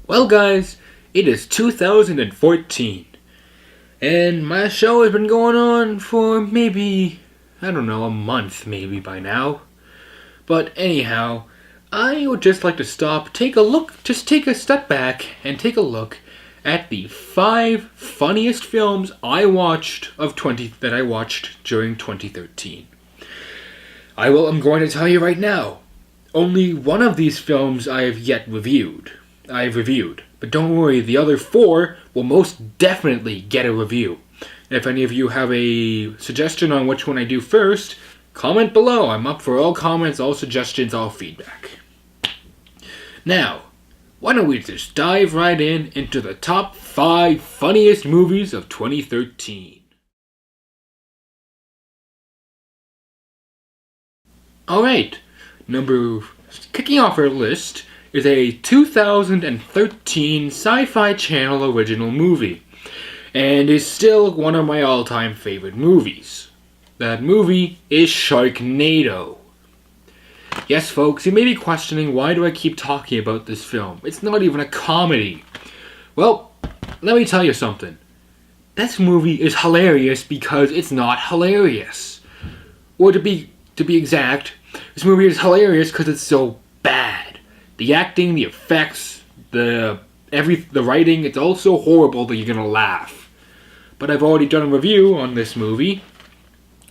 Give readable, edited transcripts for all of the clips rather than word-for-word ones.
Well guys, it is 2014, and my show has been going on for maybe, I don't know, a month maybe by now. But anyhow, I would just like to take a step back and take a look at the 5 funniest films that I watched during 2013. I'm going to tell you right now, only one of these films I've reviewed, but don't worry, the other 4 will most definitely get a review. If any of you have a suggestion on which one I do first, comment below. I'm up for all comments, all suggestions, all feedback. Now, why don't we just dive right into the top 5 funniest movies of 2013. Alright, kicking off our list is a 2013 Sci-Fi Channel original movie, and is still one of my all-time favorite movies. That movie is Sharknado. Yes, folks, you may be questioning, why do I keep talking about this film? It's not even a comedy. Well, let me tell you something. This movie is hilarious because it's not hilarious. Or to be exact, this movie is hilarious because it's so bad. The acting, the effects, the writing, it's all so horrible that you're gonna laugh. But I've already done a review on this movie,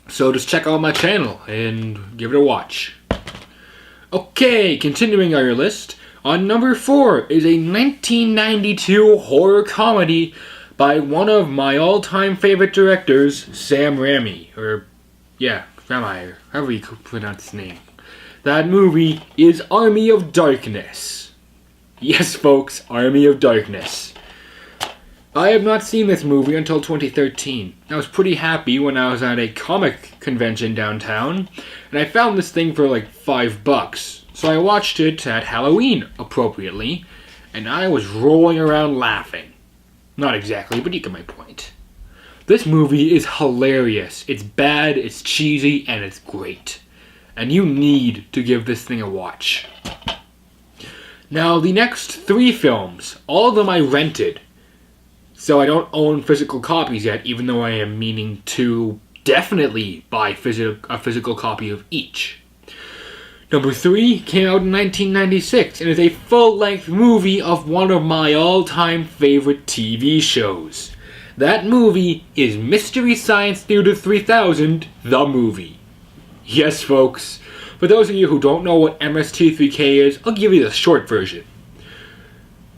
so just check out my channel and give it a watch. Okay, continuing our list, on number 4 is a 1992 horror comedy by one of my all-time favorite directors, Sam Raimi, however you pronounce his name. That movie is Army of Darkness. Yes, folks, Army of Darkness. I have not seen this movie until 2013. I was pretty happy when I was at a comic convention downtown, and I found this thing for like $5. So I watched it at Halloween, appropriately, and I was rolling around laughing. Not exactly, but you get my point. This movie is hilarious. It's bad, it's cheesy, and it's great. And you need to give this thing a watch. Now, the next 3 films, all of them I rented. So I don't own physical copies yet, even though I am meaning to definitely buy a physical copy of each. Number 3 came out in 1996 and is a full-length movie of one of my all-time favorite TV shows. That movie is Mystery Science Theater 3000, the movie. Yes, folks. For those of you who don't know what MST3K is, I'll give you the short version.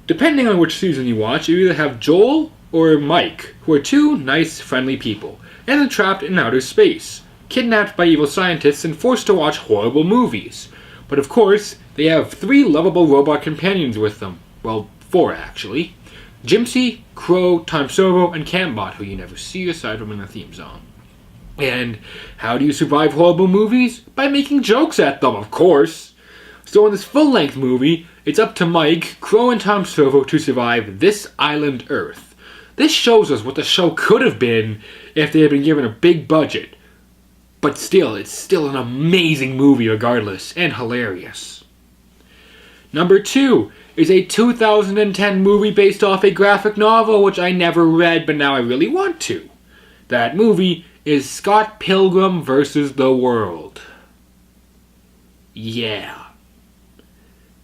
Depending on which season you watch, you either have Joel or Mike, who are 2 nice, friendly people, and they're trapped in outer space, kidnapped by evil scientists and forced to watch horrible movies. But of course, they have 3 lovable robot companions with them. Well, 4 actually. Jimsy, Crow, Tom Servo, and Cambot, who you never see aside from in the theme song. And how do you survive horrible movies? By making jokes at them, of course. So in this full-length movie, it's up to Mike, Crow, and Tom Servo to survive this island Earth. This shows us what the show could have been if they had been given a big budget. But still, it's still an amazing movie regardless, and hilarious. Number 2 is a 2010 movie based off a graphic novel which I never read, but now I really want to. That movie is Scott Pilgrim vs. the World. Yeah.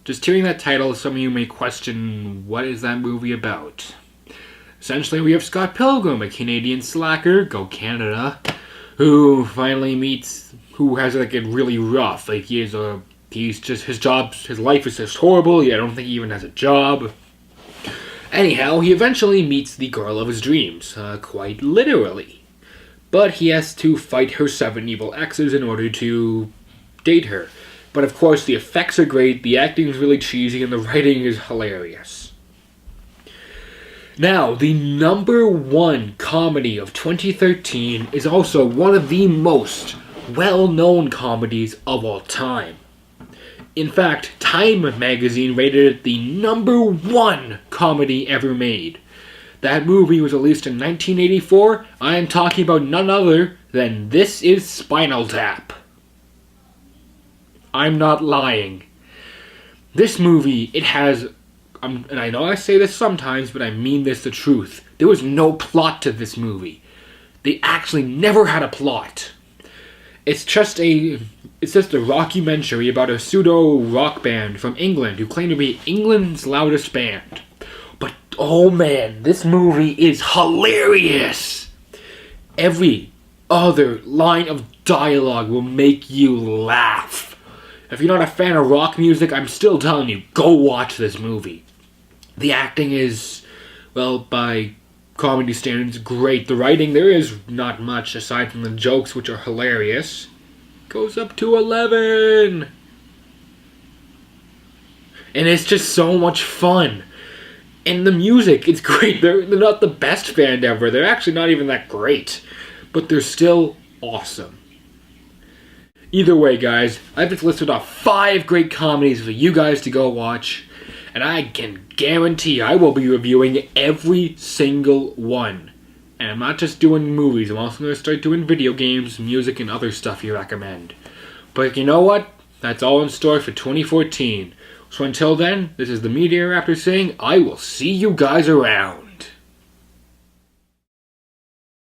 Just hearing that title, some of you may question, what is that movie about? Essentially, we have Scott Pilgrim, a Canadian slacker, go Canada, who has like it really rough. Like his life is just horrible. I don't think he even has a job. Anyhow, he eventually meets the girl of his dreams, quite literally. But he has to fight her 7 evil exes in order to date her. But of course, the effects are great, the acting is really cheesy, and the writing is hilarious. Now, the number 1 comedy of 2013 is also one of the most well-known comedies of all time. In fact, Time magazine rated it the number 1 comedy ever made. That movie was released in 1984. I am talking about none other than This Is Spinal Tap. I'm not lying. This movie, it has and I know I say this sometimes, but I mean this the truth. There was no plot to this movie. They actually never had a plot. It's just a rockumentary about a pseudo rock band from England who claim to be England's loudest band. But oh man, this movie is hilarious. Every other line of dialogue will make you laugh. If you're not a fan of rock music, I'm still telling you, go watch this movie. The acting is, well, by comedy standards, great. The writing, there is not much aside from the jokes, which are hilarious. Goes up to 11. And it's just so much fun. And the music, it's great. They're not the best band ever. They're actually not even that great. But they're still awesome. Either way, guys, I've just listed off 5 great comedies for you guys to go watch. And I can guarantee I will be reviewing every single one. And I'm not just doing movies, I'm also going to start doing video games, music, and other stuff you recommend. But you know what? That's all in store for 2014. So until then, this is the Media Raptor saying, I will see you guys around.